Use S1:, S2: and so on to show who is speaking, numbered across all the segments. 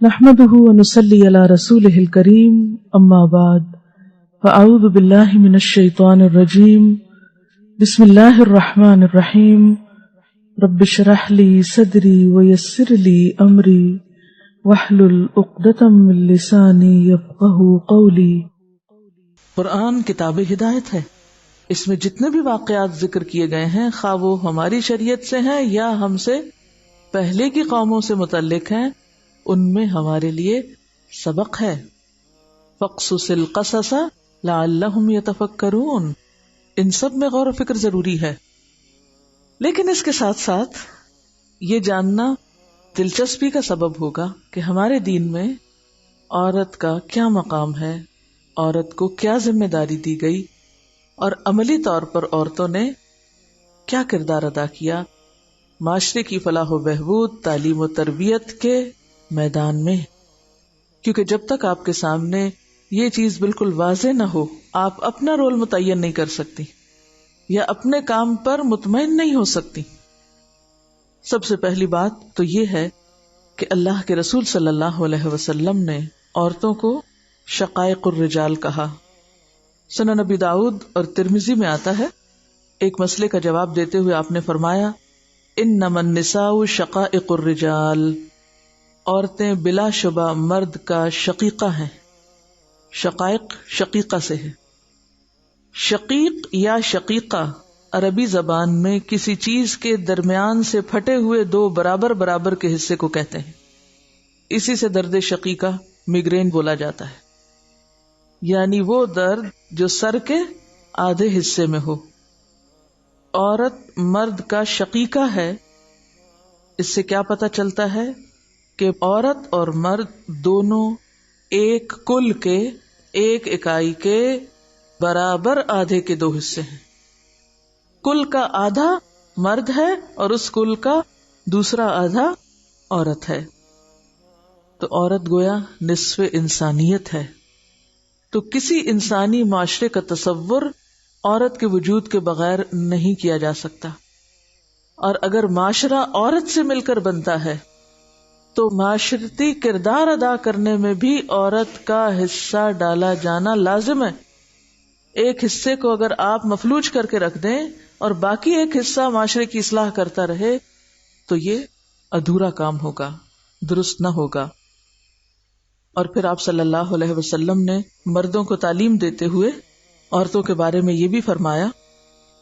S1: نحمده ونصلي على رسوله الكريم اما بعد فاعوذ بالله من الشيطان الرجيم بسم الله الرحمن الرحيم رب اشرح لي صدري ويسر لي امري واحلل عقدة من لساني يفقهوا قولي۔
S2: قرآن کتاب ہدایت ہے، اس میں جتنے بھی واقعات ذکر کیے گئے ہیں خواہ وہ ہماری شریعت سے ہیں یا ہم سے پہلے کی قوموں سے متعلق ہیں، ان میں ہمارے لیے سبق ہے۔ فاقصص القصص لعلہم یتفکرون، ان سب میں غور و فکر ضروری ہے، لیکن اس کے ساتھ ساتھ یہ جاننا دلچسپی کا سبب ہوگا کہ ہمارے دین میں عورت کا کیا مقام ہے، عورت کو کیا ذمہ داری دی گئی، اور عملی طور پر عورتوں نے کیا کردار ادا کیا معاشرے کی فلاح و بہبود، تعلیم و تربیت کے میدان میں۔ کیونکہ جب تک آپ کے سامنے یہ چیز بالکل واضح نہ ہو، آپ اپنا رول متعین نہیں کر سکتی یا اپنے کام پر مطمئن نہیں ہو سکتی۔ سب سے پہلی بات تو یہ ہے کہ اللہ کے رسول صلی اللہ علیہ وسلم نے عورتوں کو شقائق الرجال کہا۔ سنن نبی داؤد اور ترمذی میں آتا ہے، ایک مسئلے کا جواب دیتے ہوئے آپ نے فرمایا، انما النساء شقائق الرجال، عورتیں بلا شبہ مرد کا شقیقہ ہیں۔ شقائق شقیقہ سے ہے۔ شقیق یا شقیقہ عربی زبان میں کسی چیز کے درمیان سے پھٹے ہوئے دو برابر برابر کے حصے کو کہتے ہیں۔ اسی سے درد شقیقہ میگرین بولا جاتا ہے، یعنی وہ درد جو سر کے آدھے حصے میں ہو۔ عورت مرد کا شقیقہ ہے، اس سے کیا پتہ چلتا ہے کہ عورت اور مرد دونوں ایک کل کے، ایک اکائی کے برابر آدھے کے دو حصے ہیں۔ کل کا آدھا مرد ہے اور اس کل کا دوسرا آدھا عورت ہے، تو عورت گویا نصف انسانیت ہے۔ تو کسی انسانی معاشرے کا تصور عورت کے وجود کے بغیر نہیں کیا جا سکتا، اور اگر معاشرہ عورت سے مل کر بنتا ہے تو معاشرتی کردار ادا کرنے میں بھی عورت کا حصہ ڈالا جانا لازم ہے۔ ایک حصے کو اگر آپ مفلوج کر کے رکھ دیں اور باقی ایک حصہ معاشرے کی اصلاح کرتا رہے تو یہ ادھورا کام ہوگا، درست نہ ہوگا۔ اور پھر آپ صلی اللہ علیہ وسلم نے مردوں کو تعلیم دیتے ہوئے عورتوں کے بارے میں یہ بھی فرمایا،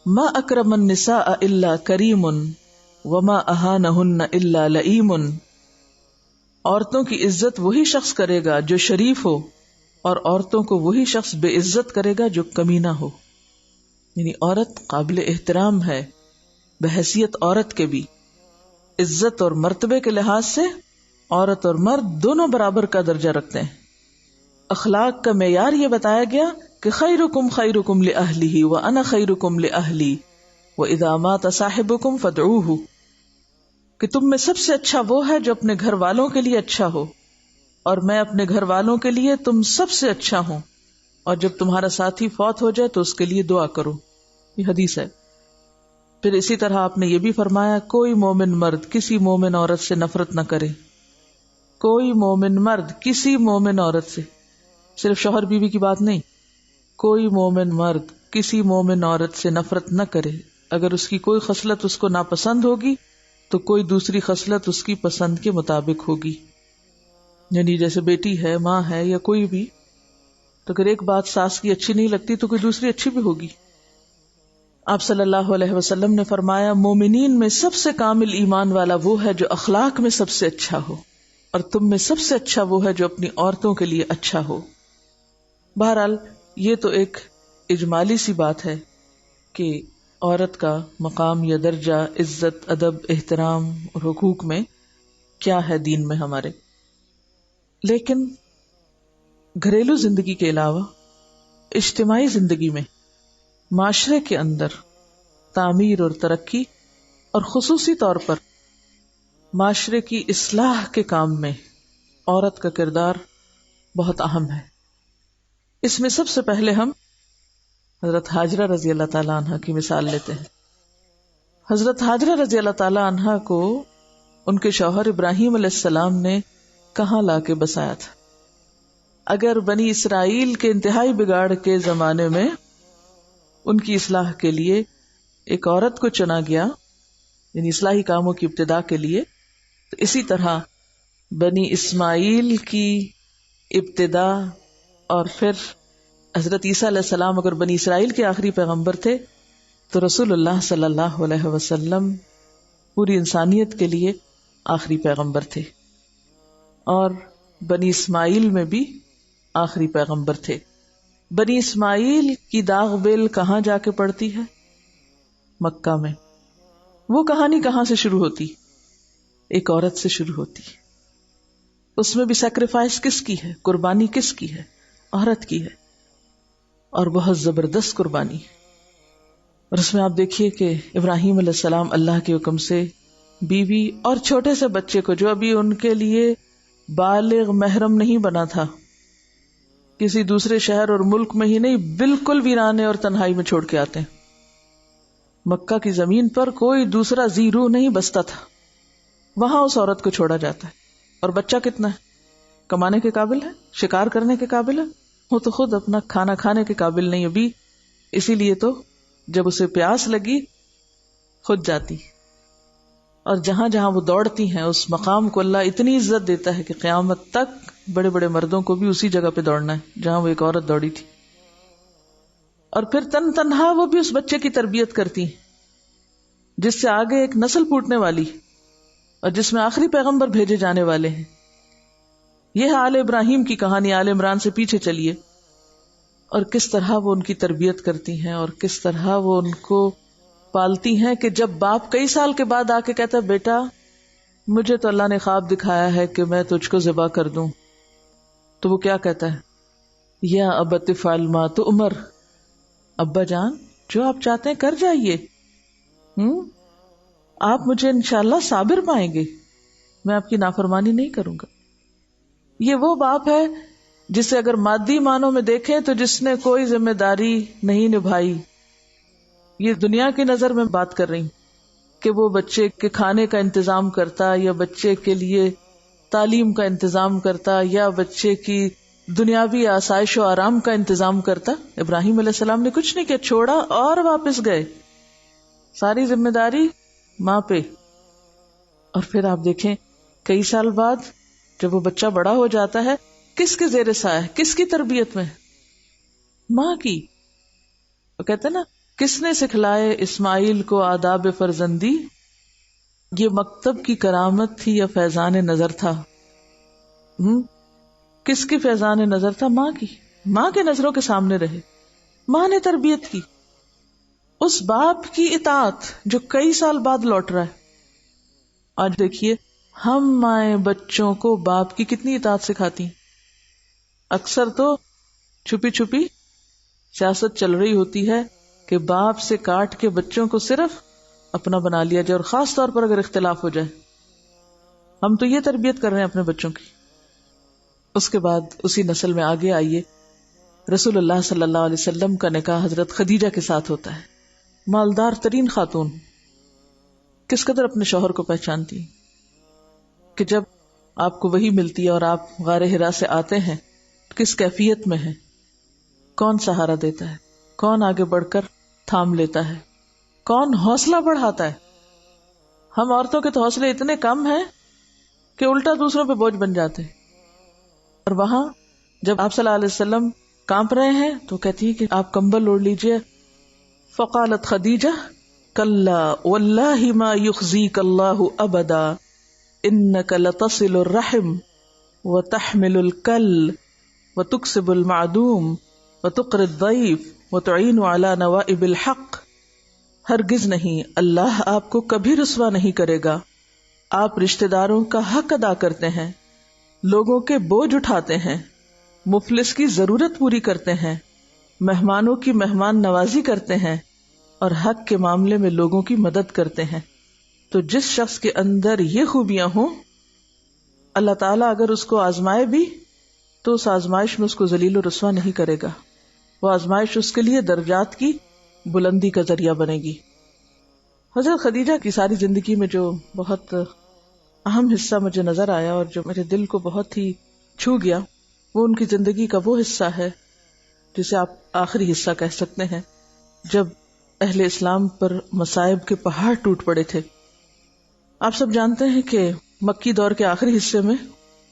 S2: ما اکرم النساء الا کریم وما اہانہن الا لئیم، عورتوں کی عزت وہی شخص کرے گا جو شریف ہو، اور عورتوں کو وہی شخص بے عزت کرے گا جو کمینہ ہو۔ یعنی عورت قابل احترام ہے بحیثیت عورت کے بھی، عزت اور مرتبے کے لحاظ سے عورت اور مرد دونوں برابر کا درجہ رکھتے ہیں۔ اخلاق کا معیار یہ بتایا گیا کہ خیرکم خیرکم لأہلہ وانا خیرکم لأہلی واذا مات صاحبکم فادعوہ، کہ تم میں سب سے اچھا وہ ہے جو اپنے گھر والوں کے لیے اچھا ہو، اور میں اپنے گھر والوں کے لیے تم سب سے اچھا ہوں، اور جب تمہارا ساتھی فوت ہو جائے تو اس کے لیے دعا کرو۔ یہ حدیث ہے۔ پھر اسی طرح آپ نے یہ بھی فرمایا، کوئی مومن مرد کسی مومن عورت سے نفرت نہ کرے، کوئی مومن مرد کسی مومن عورت سے، صرف شوہر بیوی کی بات نہیں، کوئی مومن مرد کسی مومن عورت سے نفرت نہ کرے۔ اگر اس کی کوئی خصلت اس کو ناپسند ہوگی تو کوئی دوسری خصلت اس کی پسند کے مطابق ہوگی، یعنی جیسے بیٹی ہے، ماں ہے، یا کوئی بھی، تو اگر ایک بات ساس کی اچھی نہیں لگتی تو کوئی دوسری اچھی بھی ہوگی۔ آپ صلی اللہ علیہ وسلم نے فرمایا، مومنین میں سب سے کامل ایمان والا وہ ہے جو اخلاق میں سب سے اچھا ہو، اور تم میں سب سے اچھا وہ ہے جو اپنی عورتوں کے لیے اچھا ہو۔ بہرحال یہ تو ایک اجمالی سی بات ہے کہ عورت کا مقام یا درجہ عزت، ادب، احترام اور حقوق میں کیا ہے دین میں ہمارے۔ لیکن گھریلو زندگی کے علاوہ اجتماعی زندگی میں، معاشرے کے اندر تعمیر اور ترقی، اور خصوصی طور پر معاشرے کی اصلاح کے کام میں عورت کا کردار بہت اہم ہے۔ اس میں سب سے پہلے ہم حضرت ہاجرہ رضی اللہ تعالی عنہ کی مثال لیتے ہیں۔ حضرت ہاجرہ رضی اللہ تعالی عنہ کو ان کے شوہر ابراہیم علیہ السلام نے کہاں لا کے بسایا تھا. اگر بنی اسرائیل کے انتہائی بگاڑ کے زمانے میں ان کی اصلاح کے لیے ایک عورت کو چنا گیا، یعنی اصلاحی کاموں کی ابتدا کے لیے، تو اسی طرح بنی اسماعیل کی ابتدا اور پھر حضرت عیسیٰ علیہ السلام اگر بنی اسرائیل کے آخری پیغمبر تھے تو رسول اللہ صلی اللہ علیہ وسلم پوری انسانیت کے لیے آخری پیغمبر تھے، اور بنی اسماعیل میں بھی آخری پیغمبر تھے. بنی اسماعیل کی داغ بیل کہاں جا کے پڑتی ہے؟ مکہ میں. وہ کہانی کہاں سے شروع ہوتی؟ ایک عورت سے شروع ہوتی. اس میں بھی سیکریفائس کس کی ہے؟ قربانی کس کی ہے؟ عورت کی ہے، اور بہت زبردست قربانی. اور اس میں آپ دیکھیے کہ ابراہیم علیہ السلام اللہ کے حکم سے بیوی اور چھوٹے سے بچے کو، جو ابھی ان کے لیے بالغ محرم نہیں بنا تھا، کسی دوسرے شہر اور ملک میں ہی نہیں، بالکل ویرانے اور تنہائی میں چھوڑ کے آتے ہیں. مکہ کی زمین پر کوئی دوسرا ذی روح نہیں بستا تھا، وہاں اس عورت کو چھوڑا جاتا ہے. اور بچہ کتنا ہے؟ کمانے کے قابل ہے؟ شکار کرنے کے قابل ہے؟ وہ تو خود اپنا کھانا کھانے کے قابل نہیں ابھی. اسی لیے تو جب اسے پیاس لگی خود جاتی، اور جہاں جہاں وہ دوڑتی ہیں اس مقام کو اللہ اتنی عزت دیتا ہے کہ قیامت تک بڑے بڑے مردوں کو بھی اسی جگہ پہ دوڑنا ہے جہاں وہ ایک عورت دوڑی تھی. اور پھر تنہا وہ بھی اس بچے کی تربیت کرتی ہیں جس سے آگے ایک نسل پھوٹنے والی، اور جس میں آخری پیغمبر بھیجے جانے والے ہیں. یہ ہے آل ابراہیم کی کہانی. آل عمران سے پیچھے چلیے، اور کس طرح وہ ان کی تربیت کرتی ہیں اور کس طرح وہ ان کو پالتی ہیں کہ جب باپ کئی سال کے بعد آ کے کہتا ہے بیٹا مجھے تو اللہ نے خواب دکھایا ہے کہ میں تجھ کو ذبح کر دوں، تو وہ کیا کہتا ہے؟ یا ابت افعل ما تؤمر، ابا جان جو آپ چاہتے ہیں کر جائیے، آپ مجھے انشاءاللہ صابر پائیں گے، میں آپ کی نافرمانی نہیں کروں گا. یہ وہ باپ ہے جسے اگر مادی معنوں میں دیکھیں تو جس نے کوئی ذمہ داری نہیں نبھائی. یہ دنیا کی نظر میں بات کر رہی کہ وہ بچے کے کھانے کا انتظام کرتا، یا بچے کے لیے تعلیم کا انتظام کرتا، یا بچے کی دنیاوی آسائش و آرام کا انتظام کرتا. ابراہیم علیہ السلام نے کچھ نہیں کیا، چھوڑا اور واپس گئے، ساری ذمہ داری ماں پہ. اور پھر آپ دیکھیں کئی سال بعد جب وہ بچہ بڑا ہو جاتا ہے، کس کے زیر سایہ ہے؟ کس کی تربیت میں؟ ماں کی. وہ کہتے ہیں نا کس نے سکھلائے اسماعیل کو آداب فرزندی؟ یہ مکتب کی کرامت تھی یا فیضان نظر تھا؟ کس کی فیضان نظر تھا؟ ماں کی. ماں کے نظروں کے سامنے رہے، ماں نے تربیت کی. اس باپ کی اطاعت جو کئی سال بعد لوٹ رہا ہے. آج دیکھیے ہم مائیں بچوں کو باپ کی کتنی اطاعت سکھاتی ہیں. اکثر تو چھپی چھپی سیاست چل رہی ہوتی ہے کہ باپ سے کاٹ کے بچوں کو صرف اپنا بنا لیا جائے، اور خاص طور پر اگر اختلاف ہو جائے. ہم تو یہ تربیت کر رہے ہیں اپنے بچوں کی. اس کے بعد اسی نسل میں آگے آئیے، رسول اللہ صلی اللہ علیہ وسلم کا نکاح حضرت خدیجہ کے ساتھ ہوتا ہے. مالدار ترین خاتون، کس قدر اپنے شوہر کو پہچانتی کہ جب آپ کو وحی ملتی ہے اور آپ غار حرا سے آتے ہیں کس کیفیت میں ہے، کون سہارا دیتا ہے، کون آگے بڑھ کر تھام لیتا ہے، کون حوصلہ بڑھاتا ہے. ہم عورتوں کے تو حوصلے اتنے کم ہیں کہ الٹا دوسروں پہ بوجھ بن جاتے ہیں. اور وہاں جب آپ صلی اللہ علیہ وسلم کانپ رہے ہیں تو کہتی ہے کہ آپ کمبل اوڑھ لیجئے. فقالت خدیجہ کلا واللہ ما یخزیک اللہ ابدا انک لتصل الرحم وتحمل الکل وتکسب المعدوم وتقر الضیف وتعین علی نوائب الحق. ہرگز نہیں، اللہ آپ کو کبھی رسوا نہیں کرے گا. آپ رشتہ داروں کا حق ادا کرتے ہیں، لوگوں کے بوجھ اٹھاتے ہیں، مفلس کی ضرورت پوری کرتے ہیں، مہمانوں کی مہمان نوازی کرتے ہیں، اور حق کے معاملے میں لوگوں کی مدد کرتے ہیں. تو جس شخص کے اندر یہ خوبیاں ہوں، اللہ تعالیٰ اگر اس کو آزمائے بھی تو اس آزمائش میں اس کو ذلیل و رسوا نہیں کرے گا. وہ آزمائش اس کے لیے درجات کی بلندی کا ذریعہ بنے گی. حضرت خدیجہ کی ساری زندگی میں جو بہت اہم حصہ مجھے نظر آیا اور جو میرے دل کو بہت ہی چھو گیا، وہ ان کی زندگی کا وہ حصہ ہے جسے آپ آخری حصہ کہہ سکتے ہیں، جب اہل اسلام پر مصائب کے پہاڑ ٹوٹ پڑے تھے۔ آپ سب جانتے ہیں کہ مکی دور کے آخری حصے میں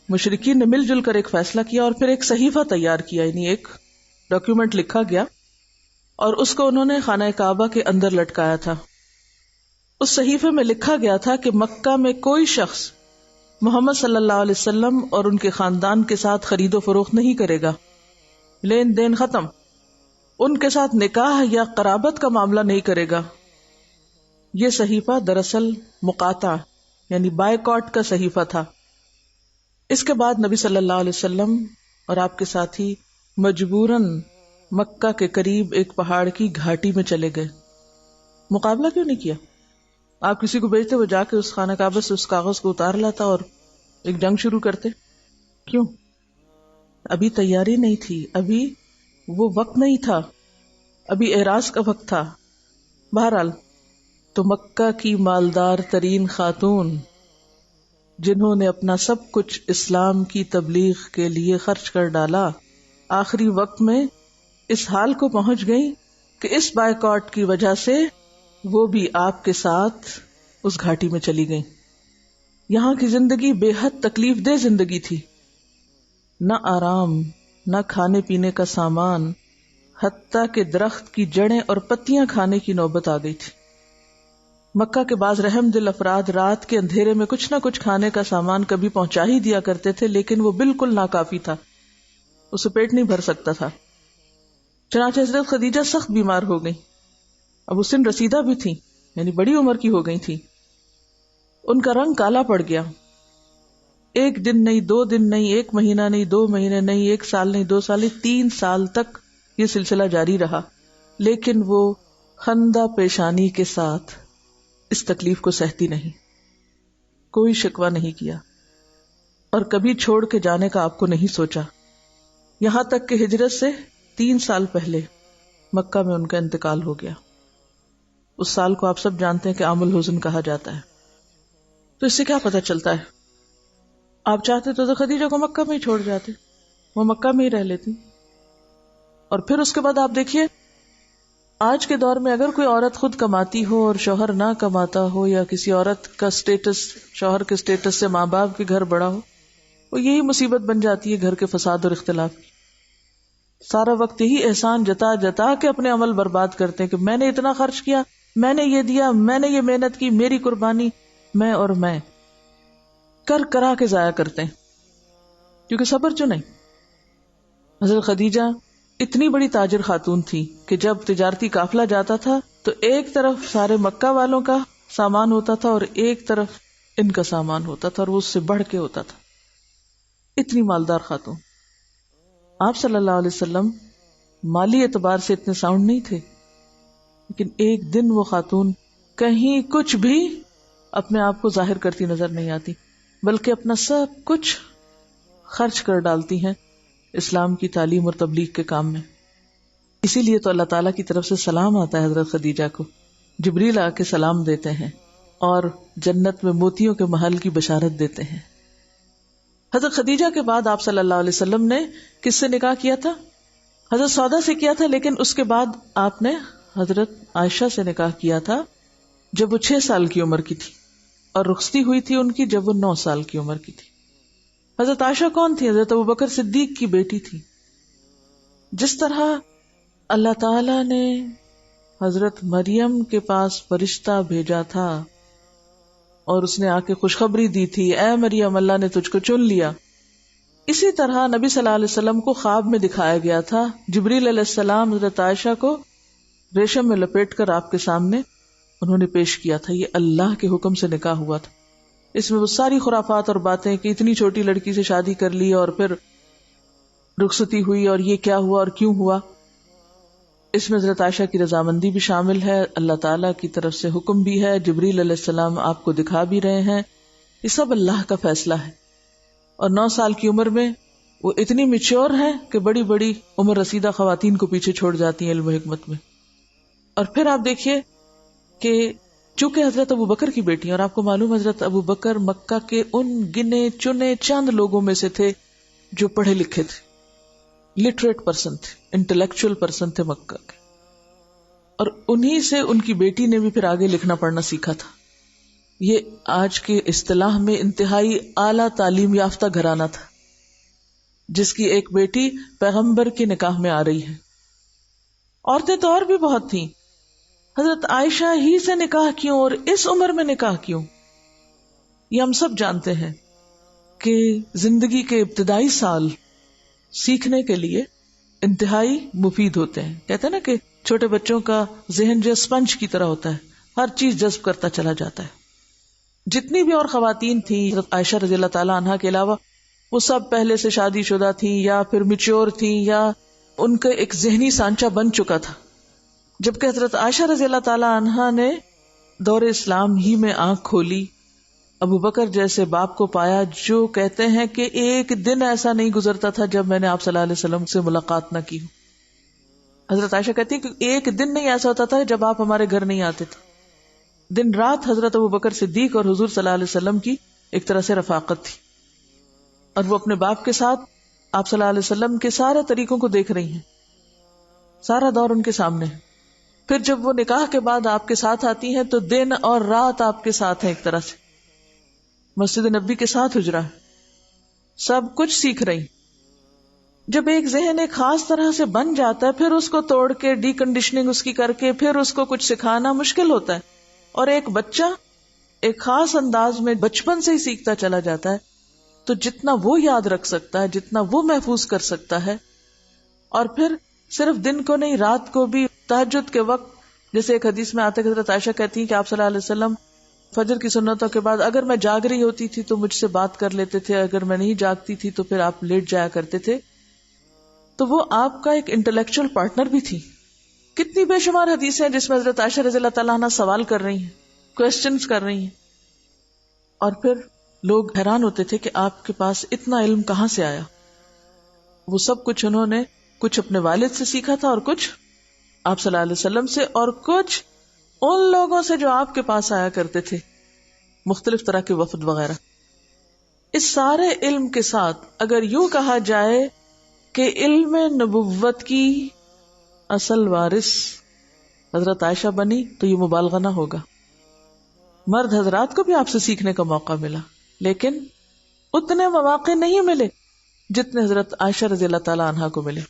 S2: مشرکین نے مل جل کر ایک فیصلہ کیا اور پھر ایک صحیفہ تیار کیا، یعنی ایک ڈاکیومنٹ لکھا گیا اور اس کو انہوں نے خانہ کعبہ کے اندر لٹکایا تھا۔ اس صحیفے میں لکھا گیا تھا کہ مکہ میں کوئی شخص محمد صلی اللہ علیہ وسلم اور ان کے خاندان کے ساتھ خرید و فروخت نہیں کرے گا، لین دین ختم، ان کے ساتھ نکاح یا قرابت کا معاملہ نہیں کرے گا۔ یہ صحیفہ دراصل مقاطعہ یعنی بائیکاٹ کا صحیفہ تھا۔ اس کے بعد نبی صلی اللہ علیہ وسلم اور آپ کے ساتھی مجبوراً مکہ کے قریب ایک پہاڑ کی گھاٹی میں چلے گئے۔ مقابلہ کیوں نہیں کیا؟ آپ کسی کو بھیجتے، وہ جا کے اس خانہ کعبہ سے اس کاغذ کو اتار لاتا اور ایک جنگ شروع کرتے؟ کیوں؟ ابھی تیاری نہیں تھی، ابھی وہ وقت نہیں تھا، ابھی اعراض کا وقت تھا۔ بہرحال تو مکہ کی مالدار ترین خاتون جنہوں نے اپنا سب کچھ اسلام کی تبلیغ کے لیے خرچ کر ڈالا، آخری وقت میں اس حال کو پہنچ گئی کہ اس بائیکاٹ کی وجہ سے وہ بھی آپ کے ساتھ اس گھاٹی میں چلی گئیں۔ یہاں کی زندگی بے حد تکلیف دہ زندگی تھی، نہ آرام، نہ کھانے پینے کا سامان، حتیٰ کہ درخت کی جڑیں اور پتیاں کھانے کی نوبت آ گئی تھی۔ مکہ کے بعض رحم دل افراد رات کے اندھیرے میں کچھ نہ کچھ کھانے کا سامان کبھی پہنچا ہی دیا کرتے تھے، لیکن وہ بالکل ناکافی تھا، اسے پیٹ نہیں بھر سکتا تھا۔ چنانچہ حضرت خدیجہ سخت بیمار ہو گئی، اب وہ سن رسیدہ بھی تھی، یعنی بڑی عمر کی ہو گئی تھی۔ ان کا رنگ کالا پڑ گیا، ایک دن نہیں، 2 دن نہیں، 1 مہینہ نہیں، 2 مہینے نہیں، 1 سال نہیں، 2 سال نہیں، 3 سال تک یہ سلسلہ جاری رہا، لیکن وہ خندہ پیشانی کے ساتھ اس تکلیف کو سہتی نہیں، کوئی شکوہ نہیں کیا اور کبھی چھوڑ کے جانے کا آپ کو نہیں سوچا، یہاں تک کہ ہجرت سے 3 سال پہلے مکہ میں ان کا انتقال ہو گیا۔ اس سال کو آپ سب جانتے ہیں کہ عام الحزن کہا جاتا ہے۔ تو اس سے کیا پتہ چلتا ہے؟ آپ چاہتے تو خدیجہ کو مکہ میں ہی چھوڑ جاتے، وہ مکہ میں ہی رہ لیتی۔ اور پھر اس کے بعد آپ دیکھیے، آج کے دور میں اگر کوئی عورت خود کماتی ہو اور شوہر نہ کماتا ہو، یا کسی عورت کا سٹیٹس شوہر کے سٹیٹس سے ماں باپ کے گھر بڑا ہو، وہ یہی مصیبت بن جاتی ہے گھر کے فساد اور اختلاف کی۔ سارا وقت یہی احسان جتا جتا کے اپنے عمل برباد کرتے ہیں کہ میں نے اتنا خرچ کیا، میں نے یہ دیا، میں نے یہ محنت کی، میری قربانی، میں اور میں کر کرا کے ضائع کرتے ہیں، کیونکہ صبر جو نہیں۔ حضرت خدیجہ اتنی بڑی تاجر خاتون تھی کہ جب تجارتی قافلہ جاتا تھا تو ایک طرف سارے مکہ والوں کا سامان ہوتا تھا اور ایک طرف ان کا سامان ہوتا تھا، اور وہ اس سے بڑھ کے ہوتا تھا، اتنی مالدار خاتون۔ آپ صلی اللہ علیہ وسلم مالی اعتبار سے اتنے ساؤنڈ نہیں تھے، لیکن ایک دن وہ خاتون کہیں کچھ بھی اپنے آپ کو ظاہر کرتی نظر نہیں آتی، بلکہ اپنا سب کچھ خرچ کر ڈالتی ہیں اسلام کی تعلیم اور تبلیغ کے کام میں۔ اسی لیے تو اللہ تعالیٰ کی طرف سے سلام آتا ہے حضرت خدیجہ کو، جبریل آ کے سلام دیتے ہیں اور جنت میں موتیوں کے محل کی بشارت دیتے ہیں۔ حضرت خدیجہ کے بعد آپ صلی اللہ علیہ وسلم نے کس سے نکاح کیا تھا؟ حضرت سودا سے کیا تھا، لیکن اس کے بعد آپ نے حضرت عائشہ سے نکاح کیا تھا جب وہ 6 سال کی عمر کی تھی، اور رخصتی ہوئی تھی ان کی جب وہ 9 سال کی عمر کی تھی۔ حضرت عائشہ کون تھی؟ حضرت ابوبکر صدیق کی بیٹی تھی۔ جس طرح اللہ تعالی نے حضرت مریم کے پاس فرشتہ بھیجا تھا اور اس نے آ کے خوشخبری دی تھی، اے مریم اللہ نے تجھ کو چن لیا، اسی طرح نبی صلی اللہ علیہ وسلم کو خواب میں دکھایا گیا تھا، جبریل علیہ السلام حضرت عائشہ کو ریشم میں لپیٹ کر آپ کے سامنے انہوں نے پیش کیا تھا۔ یہ اللہ کے حکم سے نکاح ہوا تھا۔ اس میں وہ ساری خرافات اور باتیں کہ اتنی چھوٹی لڑکی سے شادی کر لی اور پھر رخصتی ہوئی اور یہ کیا ہوا اور کیوں ہوا، اس میں حضرت عائشہ کی رضامندی بھی شامل ہے، اللہ تعالیٰ کی طرف سے حکم بھی ہے، جبریل علیہ السلام آپ کو دکھا بھی رہے ہیں، یہ سب اللہ کا فیصلہ ہے۔ اور 9 سال کی عمر میں وہ اتنی میچور ہیں کہ بڑی بڑی عمر رسیدہ خواتین کو پیچھے چھوڑ جاتی ہیں علم و حکمت میں۔ اور پھر آپ دیکھیے کہ چونکہ حضرت ابو بکر کی بیٹی، اور آپ کو معلوم حضرت ابو بکر مکہ کے ان گنے چنے چند لوگوں میں سے تھے جو پڑھے لکھے تھے، لٹریٹ پرسن تھے، انٹلیکچوئل پرسن تھے مکہ کے، اور انہی سے ان کی بیٹی نے بھی پھر آگے لکھنا پڑھنا سیکھا تھا. یہ آج کے اصطلاح میں انتہائی اعلیٰ تعلیم یافتہ گھرانہ تھا، جس کی ایک بیٹی پیغمبر کے نکاح میں آ رہی ہے. عورتیں تو اور بھی بہت تھیں. حضرت عائشہ ہی سے نکاح کیوں اور اس عمر میں نکاح کیوں؟ یہ ہم سب جانتے ہیں کہ زندگی کے ابتدائی سال سیکھنے کے لیے انتہائی مفید ہوتے ہیں. کہتے ہیں نا کہ چھوٹے بچوں کا ذہن جو اسپنج کی طرح ہوتا ہے، ہر چیز جذب کرتا چلا جاتا ہے. جتنی بھی اور خواتین تھیں حضرت عائشہ رضی اللہ تعالی عنہا کے علاوہ، وہ سب پہلے سے شادی شدہ تھیں یا پھر میچور تھیں، یا ان کا ایک ذہنی سانچہ بن چکا تھا. جبکہ حضرت عائشہ رضی اللہ تعالی عنہا نے دور اسلام ہی میں آنکھ کھولی. ابو بکر جیسے باپ کو پایا جو کہتے ہیں کہ ایک دن ایسا نہیں گزرتا تھا جب میں نے آپ صلی اللہ علیہ وسلم سے ملاقات نہ کی. حضرت عائشہ کہتی ہیں کہ ایک دن نہیں ایسا ہوتا تھا جب آپ ہمارے گھر نہیں آتے تھے. دن رات حضرت ابو بکر صدیق اور حضور صلی اللہ علیہ وسلم کی ایک طرح سے رفاقت تھی، اور وہ اپنے باپ کے ساتھ آپ صلی اللہ علیہ وسلم کے سارے طریقوں کو دیکھ رہی ہیں، سارا دور ان کے سامنے ہے. پھر جب وہ نکاح کے بعد آپ کے ساتھ آتی ہیں تو دن اور رات آپ کے ساتھ ہیں. ایک طرح سے مسجد نبی کے ساتھ حجرہ ہے، سب کچھ سیکھ رہی. جب ایک ذہن ایک خاص طرح سے بن جاتا ہے، پھر اس کو توڑ کے ڈی کنڈیشننگ اس کی کر کے پھر اس کو کچھ سکھانا مشکل ہوتا ہے. اور ایک بچہ ایک خاص انداز میں بچپن سے ہی سیکھتا چلا جاتا ہے، تو جتنا وہ یاد رکھ سکتا ہے، جتنا وہ محفوظ کر سکتا ہے، اور پھر صرف دن کو نہیں رات کو بھی تہجد کے وقت، جیسے ایک حدیث میں آتا ہے کہ حضرت عائشہ کہتی ہیں کہ آپ صلی اللہ علیہ وسلم فجر کی سنتوں کے بعد اگر میں جاگ رہی ہوتی تھی تو مجھ سے بات کر لیتے تھے، اگر میں نہیں جاگتی تھی تو پھر آپ لیٹ جایا کرتے تھے. تو وہ آپ کا ایک انٹلیکچوئل پارٹنر بھی تھی. کتنی بے شمار حدیثیں ہیں جس میں حضرت عائشہ رضی اللہ تعالیٰ عنہ سوال کر رہی ہیں، کوسچنز کر رہی ہیں، اور پھر لوگ حیران ہوتے تھے کہ آپ کے پاس اتنا علم کہاں سے آیا. وہ سب کچھ انہوں نے کچھ اپنے والد سے سیکھا تھا، اور کچھ آپ صلی اللہ علیہ وسلم سے، اور کچھ ان لوگوں سے جو آپ کے پاس آیا کرتے تھے، مختلف طرح کے وفد وغیرہ. اس سارے علم کے ساتھ اگر یوں کہا جائے کہ علم نبوت کی اصل وارث حضرت عائشہ بنی تو یہ مبالغہ نہ ہوگا. مرد حضرات کو بھی آپ سے سیکھنے کا موقع ملا، لیکن اتنے مواقع نہیں ملے جتنے حضرت عائشہ رضی اللہ تعالی عنہا کو ملے،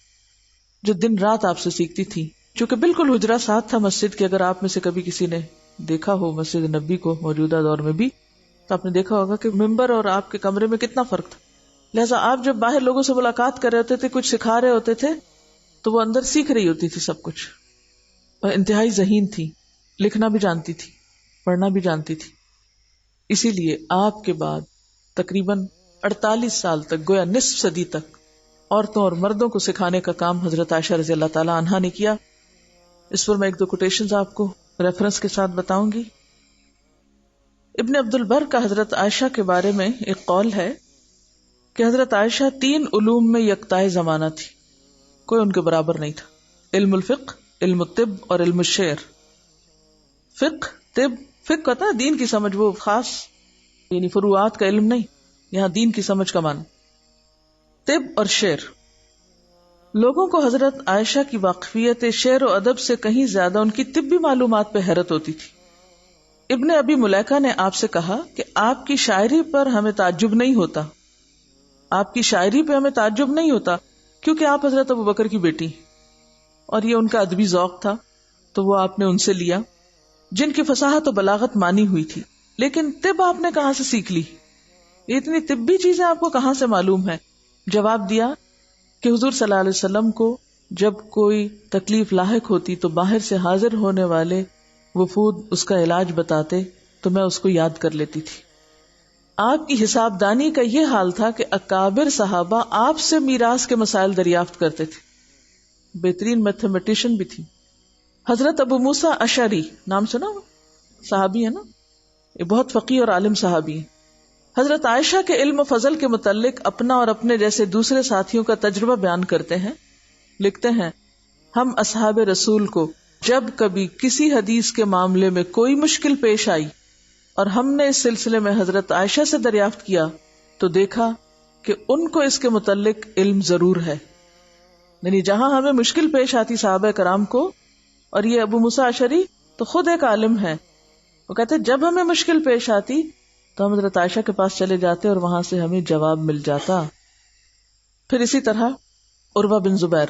S2: جو دن رات آپ سے سیکھتی تھی. چونکہ بالکل حجرہ ساتھ تھا مسجد کے. اگر آپ میں سے کبھی کسی نے دیکھا ہو مسجد نبی کو موجودہ دور میں بھی، تو آپ نے دیکھا ہوگا کہ ممبر اور آپ کے کمرے میں کتنا فرق تھا. لہٰذا آپ جب باہر لوگوں سے ملاقات کر رہے ہوتے تھے، کچھ سکھا رہے ہوتے تھے، تو وہ اندر سیکھ رہی ہوتی تھی سب کچھ، اور انتہائی ذہین تھی، لکھنا بھی جانتی تھی، پڑھنا بھی جانتی تھی. اسی لیے آپ کے بعد تقریباً 48 سال تک، گویا نصف صدی تک، عورتوں اور مردوں کو سکھانے کا کام حضرت عائشہ رضی اللہ تعالی عنہا نے کیا. اس پر میں ایک دو کوٹیشنز آپ کو ریفرنس کے ساتھ بتاؤں گی. ابن عبد البر کا حضرت عائشہ کے بارے میں ایک قول ہے کہ حضرت عائشہ 3 علوم میں یکتائے زمانہ تھی، کوئی ان کے برابر نہیں تھا. علم الفقہ، علم الطب اور علم الشعر. فقہ ہوتا ہے دین کی سمجھ، وہ خاص یعنی فروعات کا علم نہیں، یہاں دین کی سمجھ کا معنی. طب اور شعر. لوگوں کو حضرت عائشہ کی واقفیت شعر و ادب سے کہیں زیادہ ان کی طبی معلومات پہ حیرت ہوتی تھی. ابن ابی ملیکہ نے آپ سے کہا کہ آپ کی شاعری پر ہمیں تعجب نہیں ہوتا، آپ کی شاعری پہ ہمیں تعجب نہیں ہوتا، کیونکہ آپ حضرت ابو بکر کی بیٹی، اور یہ ان کا ادبی ذوق تھا تو وہ آپ نے ان سے لیا، جن کی فصاحت و بلاغت مانی ہوئی تھی. لیکن طب آپ نے کہاں سے سیکھ لی؟ اتنی طبی چیزیں آپ کو کہاں سے معلوم ہے؟ جواب دیا کہ حضور صلی اللہ علیہ وسلم کو جب کوئی تکلیف لاحق ہوتی تو باہر سے حاضر ہونے والے وفود اس کا علاج بتاتے تو میں اس کو یاد کر لیتی تھی. آپ کی حساب دانی کا یہ حال تھا کہ اکابر صحابہ آپ سے میراث کے مسائل دریافت کرتے تھے. بہترین میتھمیٹیشین بھی تھی. حضرت ابو موسیٰ اشعری نام سنا، صحابی ہے نا، یہ بہت فقیہ اور عالم صحابی ہیں. حضرت عائشہ کے علم و فضل کے متعلق اپنا اور اپنے جیسے دوسرے ساتھیوں کا تجربہ بیان کرتے ہیں. لکھتے ہیں، ہم اصحاب رسول کو جب کبھی کسی حدیث کے معاملے میں کوئی مشکل پیش آئی اور ہم نے اس سلسلے میں حضرت عائشہ سے دریافت کیا تو دیکھا کہ ان کو اس کے متعلق علم ضرور ہے. یعنی جہاں ہمیں مشکل پیش آتی صحابہ کرام کو، اور یہ ابو موسیٰ اشعری تو خود ایک عالم ہے، وہ کہتے جب ہمیں مشکل پیش آتی تو ہم حضرت عائشہ کے پاس چلے جاتے اور وہاں سے ہمیں جواب مل جاتا. پھر اسی طرح عروہ بن زبیر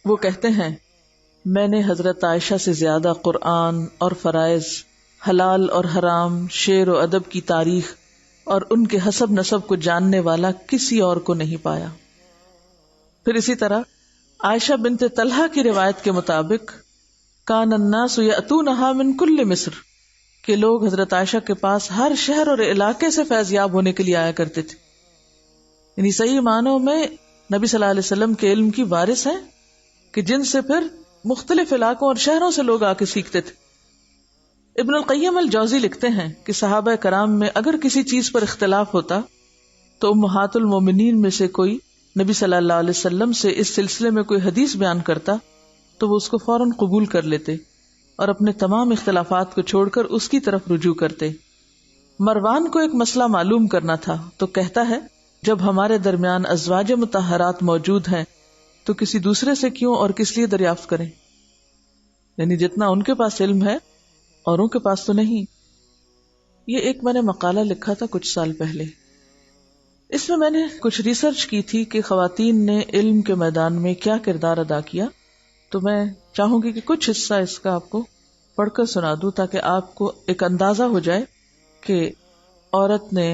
S2: وہ کہتے ہیں میں نے حضرت عائشہ سے زیادہ قرآن اور فرائض، حلال اور حرام، شعر و ادب کی تاریخ اور ان کے حسب نسب کو جاننے والا کسی اور کو نہیں پایا. پھر اسی طرح عائشہ بنت طلحہ کی روایت کے مطابق کان الناس یأتونہا من کل مصر، کہ لوگ حضرت عائشہ کے پاس ہر شہر اور علاقے سے فیض یاب ہونے کے لیے آیا کرتے تھے. یعنی صحیح معنوں میں نبی صلی اللہ علیہ وسلم کے علم کی وارث ہیں کہ جن سے پھر مختلف علاقوں اور شہروں سے لوگ آ کے سیکھتے تھے. ابن القیم الجوزی لکھتے ہیں کہ صحابہ کرام میں اگر کسی چیز پر اختلاف ہوتا تو امہات المومنین میں سے کوئی نبی صلی اللہ علیہ وسلم سے اس سلسلے میں کوئی حدیث بیان کرتا تو وہ اس کو فوراً قبول کر لیتے اور اپنے تمام اختلافات کو چھوڑ کر اس کی طرف رجوع کرتے. مروان کو ایک مسئلہ معلوم کرنا تھا تو کہتا ہے جب ہمارے درمیان ازواج مطہرات موجود ہیں تو کسی دوسرے سے کیوں اور کس لیے دریافت کریں؟ یعنی جتنا ان کے پاس علم ہے اوروں کے پاس تو نہیں. یہ ایک میں نے مقالہ لکھا تھا کچھ سال پہلے، اس میں نے کچھ ریسرچ کی تھی کہ خواتین نے علم کے میدان میں کیا کردار ادا کیا. تو میں چاہوں گی کہ کچھ حصہ اس کا آپ کو پڑھ کر سنا دوں تاکہ آپ کو ایک اندازہ ہو جائے کہ عورت نے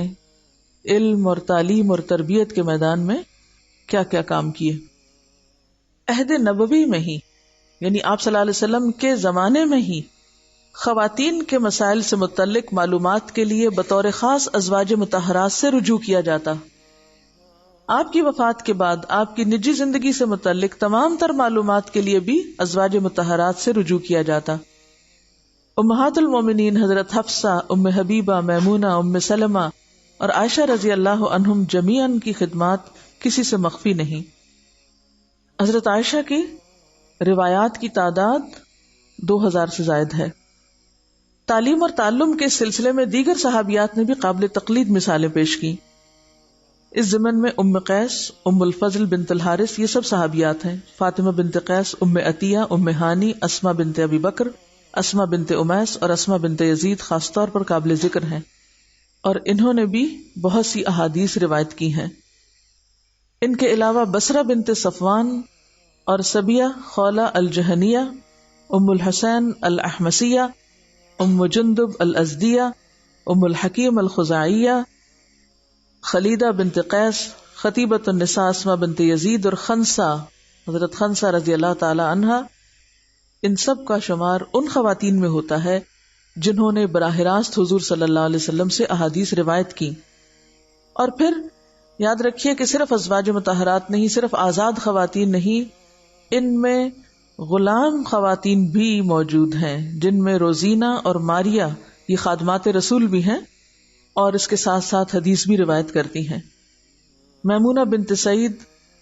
S2: علم اور تعلیم اور تربیت کے میدان میں کیا کیا کام کیے. عہد نبوی میں ہی، یعنی آپ صلی اللہ علیہ وسلم کے زمانے میں ہی خواتین کے مسائل سے متعلق معلومات کے لیے بطور خاص ازواج مطہرات سے رجوع کیا جاتا. آپ کی وفات کے بعد آپ کی نجی زندگی سے متعلق تمام تر معلومات کے لیے بھی ازواج مطہرات سے رجوع کیا جاتا. امہات المومنین حضرت حفصہ، ام حبیبہ، میمونہ، ام سلمہ اور عائشہ رضی اللہ عنہم جمیعاً کی خدمات کسی سے مخفی نہیں. حضرت عائشہ کی روایات کی تعداد 2000 سے زائد ہے. تعلیم اور تعلم کے سلسلے میں دیگر صحابیات نے بھی قابل تقلید مثالیں پیش کی. اس ضمن میں ام قیس، ام الفضل بنت الحارث یہ سب صحابیات ہیں. فاطمہ بنت قیس، ام عطیہ، ام ہانی، اسما بنت ابی بکر، اسما بنت امیس اور اسما بنت یزید خاص طور پر قابل ذکر ہیں، اور انہوں نے بھی بہت سی احادیث روایت کی ہیں. ان کے علاوہ بصرہ بنت صفوان اور سبیہ خولہ الجہنیہ، ام الحسین الاحمسیہ، ام جندب الازدیہ، ام الحکیم الخزاعیہ، خلیدہ بنت قیس، خطیبۃ النساء اسما بنت یزید اور خنسہ حضرت خنسہ رضی اللہ تعالی عنہا، ان سب کا شمار ان خواتین میں ہوتا ہے جنہوں نے براہ راست حضور صلی اللہ علیہ وسلم سے احادیث روایت کی. اور پھر یاد رکھیے کہ صرف ازواج مطہرات نہیں، صرف آزاد خواتین نہیں، ان میں غلام خواتین بھی موجود ہیں جن میں روزینہ اور ماریہ یہ خادمات رسول بھی ہیں اور اس کے ساتھ ساتھ حدیث بھی روایت کرتی ہیں. میمونہ بنت سعید،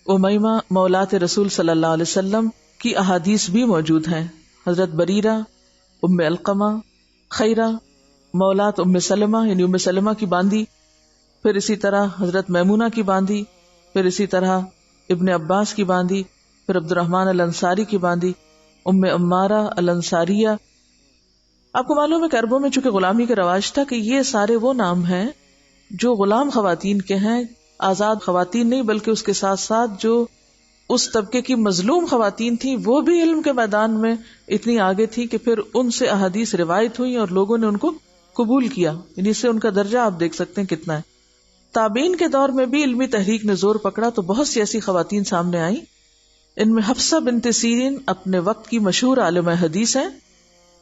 S2: امیمہ مولات رسول صلی اللہ علیہ وسلم کی احادیث بھی موجود ہیں. حضرت بریرہ، ام علقمہ، خیرہ مولات ام سلمہ یعنی ام سلمہ کی باندی، پھر اسی طرح حضرت میمونہ کی باندی، پھر اسی طرح ابن عباس کی باندی، پھر عبد الرحمن الانصاری کی باندی، ام عمارہ الانصاریہ. آپ کو معلوم ہے کہ عربوں میں چونکہ غلامی کا رواج تھا کہ یہ سارے وہ نام ہیں جو غلام خواتین کے ہیں، آزاد خواتین نہیں، بلکہ اس کے ساتھ ساتھ جو اس طبقے کی مظلوم خواتین تھیں وہ بھی علم کے میدان میں اتنی آگے تھی کہ پھر ان سے احادیث روایت ہوئی اور لوگوں نے ان کو قبول کیا. یعنی اس سے ان کا درجہ آپ دیکھ سکتے ہیں کتنا ہے. تابعین کے دور میں بھی علمی تحریک نے زور پکڑا تو بہت سی ایسی خواتین سامنے آئیں. ان میں حفصہ بنت سیرین اپنے وقت کی مشہور عالم حدیث ہیں.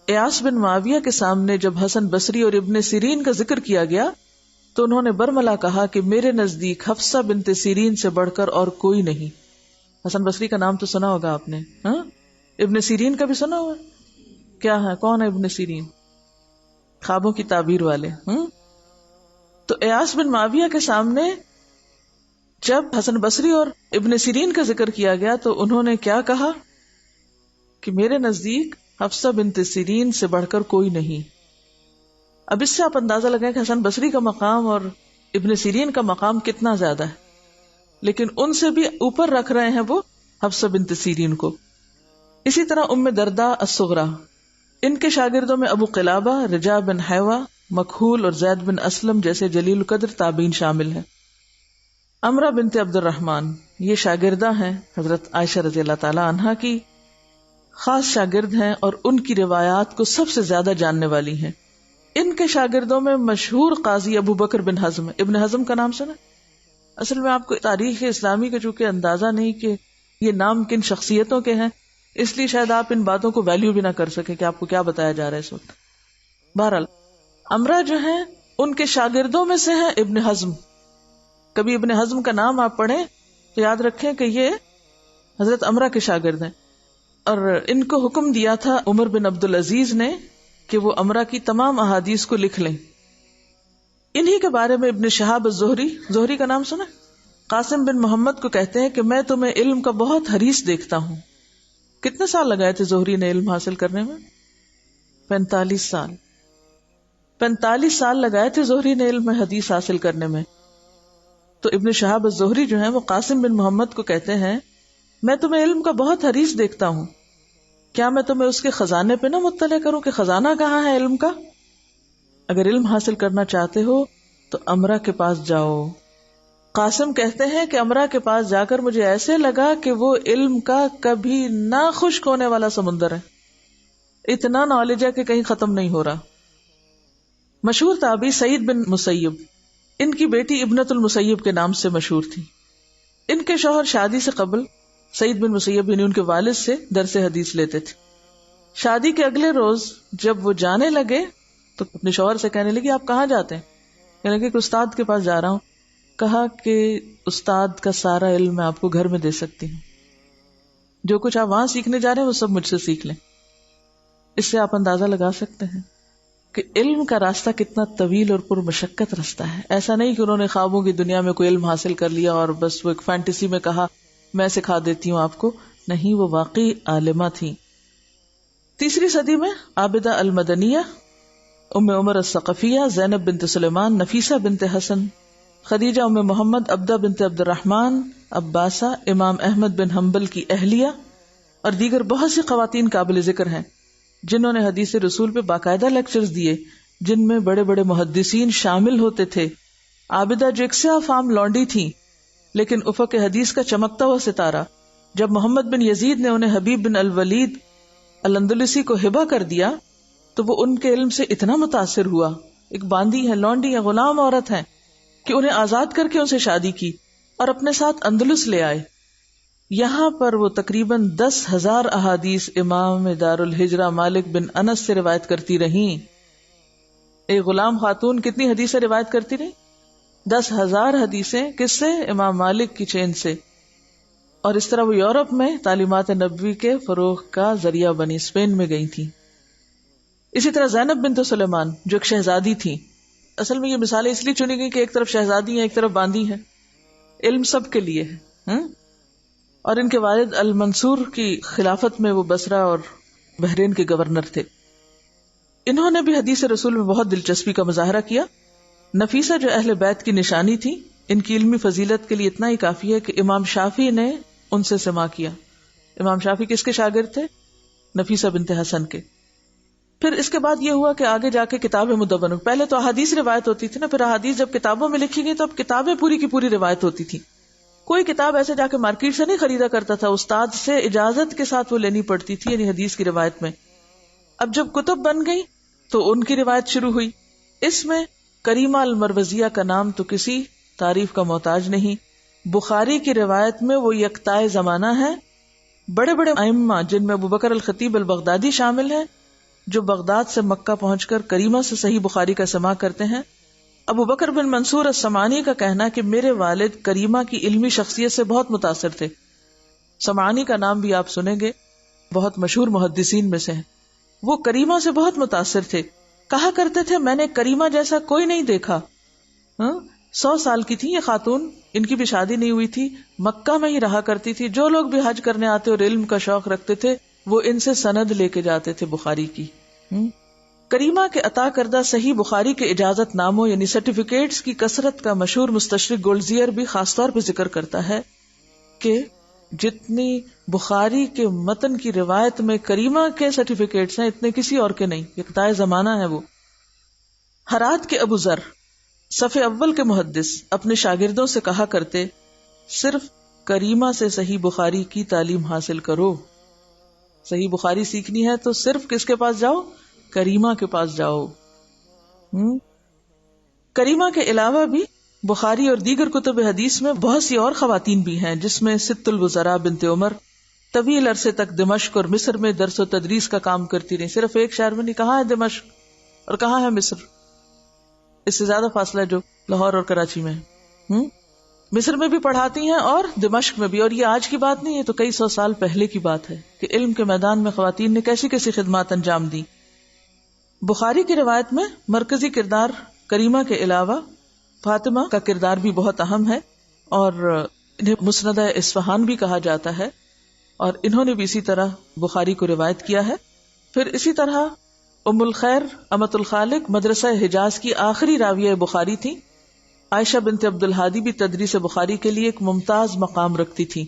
S2: ایاس بن معاویہ کے سامنے جب حسن بصری اور ابن سیرین کا ذکر کیا گیا تو انہوں نے برملا کہا کہ میرے نزدیک حفصہ بنت سیرین سے بڑھ کر اور کوئی نہیں. حسن بصری کا نام تو سنا ہوگا آپ نے، ہاں؟ ابن سیرین کا بھی سنا ہوا؟ کیا ہے، کون ہے ابن سیرین؟ خوابوں کی تعبیر والے. تو ایاس بن معاویہ کے سامنے جب حسن بصری اور ابن سیرین کا ذکر کیا گیا تو انہوں نے کیا کہا کہ میرے نزدیک حفصہ بنت سیرین سے بڑھ کر کوئی نہیں. اب اس سے آپ اندازہ لگائیں کہ حسن بصری کا مقام اور ابن سیرین کا مقام کتنا زیادہ ہے، لیکن ان سے بھی اوپر رکھ رہے ہیں وہ حفصہ بنت سیرین کو. اسی طرح ام درداء الصغریٰ، ان کے شاگردوں میں ابو قلابہ، رجاء بن حیوہ، مکحول اور زید بن اسلم جیسے جلیل القدر تابعین شامل ہیں. امرہ بنت عبد الرحمن، یہ شاگردہ ہیں حضرت عائشہ رضی اللہ تعالی عنہا کی، خاص شاگرد ہیں اور ان کی روایات کو سب سے زیادہ جاننے والی ہیں. ان کے شاگردوں میں مشہور قاضی ابو بکر بن حزم. ابن حزم کا نام سنا؟ اصل میں آپ کو تاریخ اسلامی کا چونکہ اندازہ نہیں کہ یہ نام کن شخصیتوں کے ہیں، اس لیے شاید آپ ان باتوں کو ویلیو بھی نہ کر سکیں کہ آپ کو کیا بتایا جا رہا ہے اس وقت. بہرحال امرہ جو ہیں ان کے شاگردوں میں سے ہیں ابن حزم. کبھی ابن حزم کا نام آپ پڑھیں تو یاد رکھیں کہ یہ حضرت امرہ کے شاگرد ہیں، اور ان کو حکم دیا تھا عمر بن عبد العزیز نے کہ وہ امرہ کی تمام احادیث کو لکھ لیں. انہی کے بارے میں ابن شہاب الزہری، زہری کا نام سنا؟ قاسم بن محمد کو کہتے ہیں کہ میں تمہیں علم کا بہت حریص دیکھتا ہوں. کتنے سال لگائے تھے زہری نے علم حاصل کرنے میں؟ 45 سال. 45 سال لگائے تھے زہری نے علم حدیث حاصل کرنے میں. تو ابن شہاب الزہری جو ہیں وہ قاسم بن محمد کو کہتے ہیں میں تمہیں علم کا بہت حریص دیکھتا ہوں، کیا میں تمہیں اس کے خزانے پہ نہ مطلع کروں کہ خزانہ کہاں ہے علم کا؟ اگر علم حاصل کرنا چاہتے ہو تو امرہ کے پاس جاؤ. قاسم کہتے ہیں کہ امرہ کے پاس جا کر مجھے ایسے لگا کہ وہ علم کا کبھی نہ خشک ہونے والا سمندر ہے، اتنا نالج ہے کہ کہیں ختم نہیں ہو رہا. مشہور تابعی سعید بن مسیب، ان کی بیٹی ابنت المسیب کے نام سے مشہور تھی. ان کے شوہر شادی سے قبل سعید بن مسیب یعنی ان کے والد سے درس حدیث لیتے تھے. شادی کے اگلے روز جب وہ جانے لگے تو اپنے شوہر سے کہنے لگی آپ کہاں جاتے ہیں؟ کہنے لگے کہ استاد کے پاس جا رہا ہوں. کہا کہ استاد کا سارا علم میں آپ کو گھر میں دے سکتی ہوں، جو کچھ آپ وہاں سیکھنے جا رہے ہیں وہ سب مجھ سے سیکھ لیں. اس سے آپ اندازہ لگا سکتے ہیں کہ علم کا راستہ کتنا طویل اور پرمشقت راستہ ہے. ایسا نہیں کہ انہوں نے خوابوں کی دنیا میں کوئی علم حاصل کر لیا اور بس وہ ایک فینٹیسی میں کہا میں سکھا دیتی ہوں آپ کو. نہیں، وہ واقعی عالمہ تھی. 3 صدی میں عابدہ المدنیہ، ام عمر الثقفیہ، زینب بنت سلیمان، نفیسہ بنت حسن، خدیجہ ام محمد، عبدہ بنت عبد الرحمن، عباسہ، امام احمد بن حنبل کی اہلیہ اور دیگر بہت سی خواتین قابل ذکر ہیں جنہوں نے حدیث رسول پہ باقاعدہ لیکچرز دیے، جن میں بڑے بڑے محدثین شامل ہوتے تھے. عابدہ جو ایک سیاہ فام لونڈی تھی لیکن افق حدیث کا چمکتا ہوا ستارہ، جب محمد بن یزید نے انہیں حبیب بن الولید الاندلسی کو ہبہ کر دیا تو وہ ان کے علم سے اتنا متاثر ہوا، ایک باندی ہے، لونڈی ہے، غلام عورت ہے، کہ انہیں آزاد کر کے ان سے شادی کی اور اپنے ساتھ اندلس لے آئے. یہاں پر وہ تقریباً 10,000 احادیث امام دار الہجرہ مالک بن انس سے روایت کرتی رہیں. ایک غلام خاتون کتنی حدیثیں روایت کرتی رہی؟ 10,000 حدیثیں. کس سے؟ امام مالک کی چین سے. اور اس طرح وہ یورپ میں تعلیمات نبوی کے فروغ کا ذریعہ بنی، اسپین میں گئی تھی. اسی طرح زینب بنت سلیمان جو ایک شہزادی تھی. اصل میں یہ مثالیں اس لیے چنی گئی کہ ایک طرف شہزادی ہیں، ایک طرف باندی ہیں. علم سب کے لیے ہے. اور ان کے والد المنصور کی خلافت میں وہ بصرہ اور بحرین کے گورنر تھے. انہوں نے بھی حدیث رسول میں بہت دلچسپی کا مظاہرہ کیا. نفیسہ جو اہل بیت کی نشانی تھی، ان کی علمی فضیلت کے لیے اتنا ہی کافی ہے کہ امام شافعی نے ان سے سماع کیا. امام شافعی کس کے شاگرد تھے؟ نفیسہ بنت حسن کے. پھر اس کے بعد یہ ہوا کہ آگے جا کے کتاب مدون، پہلے تو احادیث روایت ہوتی تھی نا، پھر احادیث جب کتابوں میں لکھی گئی تو اب کتابیں پوری کی پوری روایت ہوتی تھی. کوئی کتاب ایسے جا کے مارکیٹ سے نہیں خریدا کرتا تھا، استاد سے اجازت کے ساتھ وہ لینی پڑتی تھی، یعنی حدیث کی روایت میں. اب جب کتب بن گئی تو ان کی روایت شروع ہوئی. اس میں کریمہ المروزیہ کا نام تو کسی تعریف کا محتاج نہیں. بخاری کی روایت میں وہ یکتائے زمانہ ہے. بڑے بڑے ائمہ جن میں ابو بکر الخطیب البغدادی شامل ہیں، جو بغداد سے مکہ پہنچ کر کریمہ سے صحیح بخاری کا سماع کرتے ہیں. ابو بکر بن منصور السمعانی کا کہنا کہ میرے والد کریمہ کی علمی شخصیت سے بہت متاثر تھے. سمعانی کا نام بھی آپ سنیں گے، بہت مشہور محدثین میں سے ہیں. وہ کریمہ سے بہت متاثر تھے. کہا کرتے تھے میں نے کریمہ جیسا کوئی نہیں دیکھا. 100 سال کی تھی یہ خاتون، ان کی بھی شادی نہیں ہوئی تھی، مکہ میں ہی رہا کرتی تھی. جو لوگ بھی حج کرنے آتے اور علم کا شوق رکھتے تھے وہ ان سے سند لے کے جاتے تھے بخاری کی. کریمہ کے عطا کردہ صحیح بخاری کے اجازت ناموں یعنی سرٹیفکیٹس کی کثرت کا مشہور مستشرق گولڈزیئر بھی خاص طور پہ ذکر کرتا ہے کہ جتنی بخاری کے متن کی روایت میں کریمہ کے سرٹیفکیٹس ہیں اتنے کسی اور کے نہیں. یکتائے زمانہ ہے وہ. ہرات کے ابو ذر صف اول کے محدث اپنے شاگردوں سے کہا کرتے صرف کریمہ سے صحیح بخاری کی تعلیم حاصل کرو. صحیح بخاری سیکھنی ہے تو صرف کس کے پاس جاؤ؟ کریمہ کے پاس جاؤ. کریمہ کے علاوہ بھی بخاری اور دیگر کتب حدیث میں بہت سی اور خواتین بھی ہیں، جس میں ست الوزراء بنت عمر طویل عرصے تک دمشق اور مصر میں درس و تدریس کا کام کرتی رہی. صرف ایک شہر میں نہیں، کہاں ہے دمشق اور کہاں ہے مصر؟ اس سے زیادہ فاصلہ جو لاہور اور کراچی میں ہے. مصر میں بھی پڑھاتی ہیں اور دمشق میں بھی. اور یہ آج کی بات نہیں ہے، تو کئی سو سال پہلے کی بات ہے کہ علم کے میدان میں خواتین نے کیسی کیسی خدمات انجام دی. بخاری کی روایت میں مرکزی کردار کریمہ کے علاوہ فاطمہ کا کردار بھی بہت اہم ہے، اور انہیں مسندہ اصفہان بھی کہا جاتا ہے، اور انہوں نے بھی اسی طرح بخاری کو روایت کیا ہے. پھر اسی طرح ام الخیر امت الخالق مدرسہ حجاز کی آخری راویہ بخاری تھی. عائشہ بنت عبد الہادی بھی تدریس بخاری کے لیے ایک ممتاز مقام رکھتی تھی.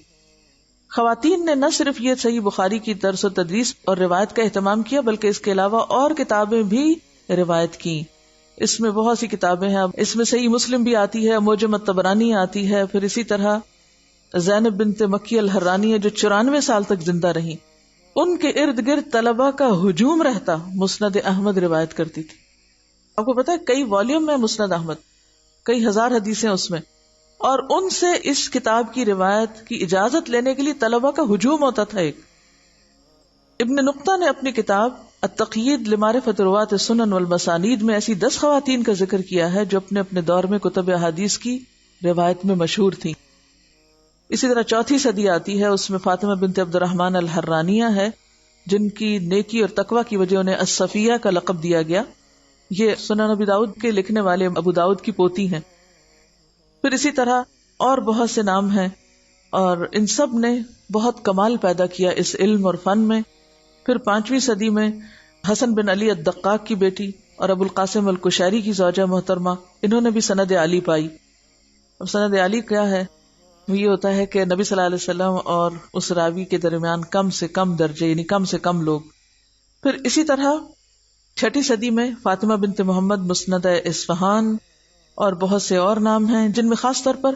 S2: خواتین نے نہ صرف یہ صحیح بخاری کی درس و تدریس اور روایت کا اہتمام کیا، بلکہ اس کے علاوہ اور کتابیں بھی روایت کی. اس میں بہت سی کتابیں ہیں. اس میں صحیح مسلم بھی آتی ہے، معجم الطبرانی آتی ہے. پھر اسی طرح زینب بنت مکی الحرانی ہے جو 94 سال تک زندہ رہی. ان کے ارد گرد طلبہ کا ہجوم رہتا. مسند احمد روایت کرتی تھی. آپ کو پتا ہے کئی والیوم میں مسند احمد، کئی ہزار حدیثیں اس میں، اور ان سے اس کتاب کی روایت کی اجازت لینے کے لیے طلبہ کا ہجوم ہوتا تھا. ایک ابن نقطہ نے اپنی کتاب التقیید لمعرفت رواة السنن والمسانید میں ایسی 10 خواتین کا ذکر کیا ہے جو اپنے اپنے دور میں کتب احادیث کی روایت میں مشہور تھیں. اسی طرح 4 صدی آتی ہے، اس میں فاطمہ بنت عبد الرحمن الحرانیہ ہے جن کی نیکی اور تقوی کی وجہ انہیں الصفیہ کا لقب دیا گیا. یہ سنن ابی داؤد کے لکھنے والے ابو داؤد کی پوتی ہیں. پھر اسی طرح اور بہت سے نام ہیں، اور ان سب نے بہت کمال پیدا کیا اس علم اور فن میں. پھر 5ویں صدی میں حسن بن علی الدقاق کی بیٹی اور ابو القاسم الکشیری کی زوجہ محترمہ، انہوں نے بھی سند علی پائی. اب سند علی کیا ہے؟ یہ ہوتا ہے کہ نبی صلی اللہ علیہ وسلم اور اس راوی کے درمیان کم سے کم درجے، یعنی کم سے کم لوگ. پھر اسی طرح 6 صدی میں فاطمہ بنت محمد مسند اصفہان اور بہت سے اور نام ہیں، جن میں خاص طور پر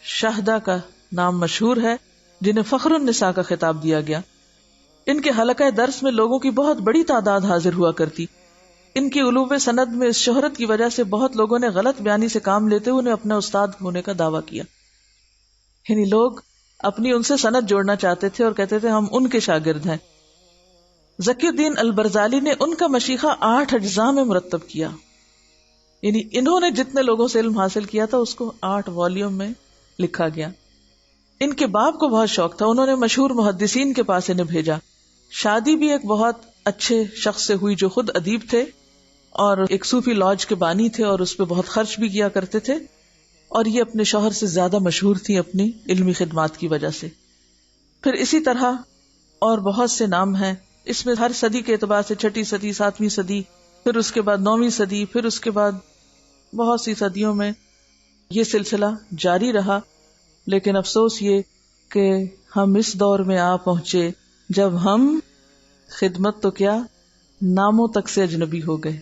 S2: شاہدہ کا نام مشہور ہے جنہیں فخر النساء کا خطاب دیا گیا. ان کے حلقہ درس میں لوگوں کی بہت بڑی تعداد حاضر ہوا کرتی. ان کی علوم سند میں اس شہرت کی وجہ سے بہت لوگوں نے غلط بیانی سے کام لیتے ہوئے انہیں اپنا استاد ہونے کا دعویٰ کیا. یعنی لوگ اپنی ان سے سند جوڑنا چاہتے تھے اور کہتے تھے ہم ان کے شاگرد ہیں. ذکی الدین البرزالی نے ان کا مشیخہ 8 اجزاء میں مرتب کیا. یعنی انہوں نے جتنے لوگوں سے علم حاصل کیا تھا اس کو 8 والیوم میں لکھا گیا. ان کے باپ کو بہت شوق تھا، انہوں نے مشہور محدثین کے پاس انہیں بھیجا. شادی بھی ایک بہت اچھے شخص سے ہوئی جو خود ادیب تھے اور ایک صوفی لاج کے بانی تھے، اور اس پہ بہت خرچ بھی کیا کرتے تھے، اور یہ اپنے شوہر سے زیادہ مشہور تھی اپنی علمی خدمات کی وجہ سے. پھر اسی طرح اور بہت سے نام ہیں. اس میں ہر صدی کے اعتبار سے 6 صدی، 7ویں صدی، پھر اس کے بعد 9ویں صدی، پھر اس کے بعد بہت سی صدیوں میں یہ سلسلہ جاری رہا. لیکن افسوس یہ کہ ہم اس دور میں آ پہنچے جب ہم خدمت تو کیا ناموں تک سے اجنبی ہو گئے.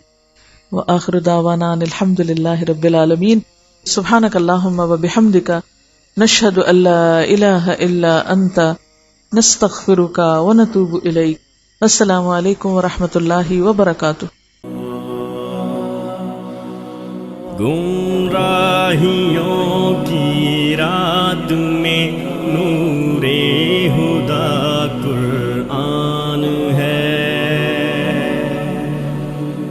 S2: وآخر دعوانا ان الحمد للہ رب العالمین. سبحانک اللہم وبحمدک نشہد ان لا الہ الا انت نستغفرک ونتوب الیک. السلام علیکم ورحمۃ اللہ وبرکاتہ.
S3: گمراہیوں کی رات میں نور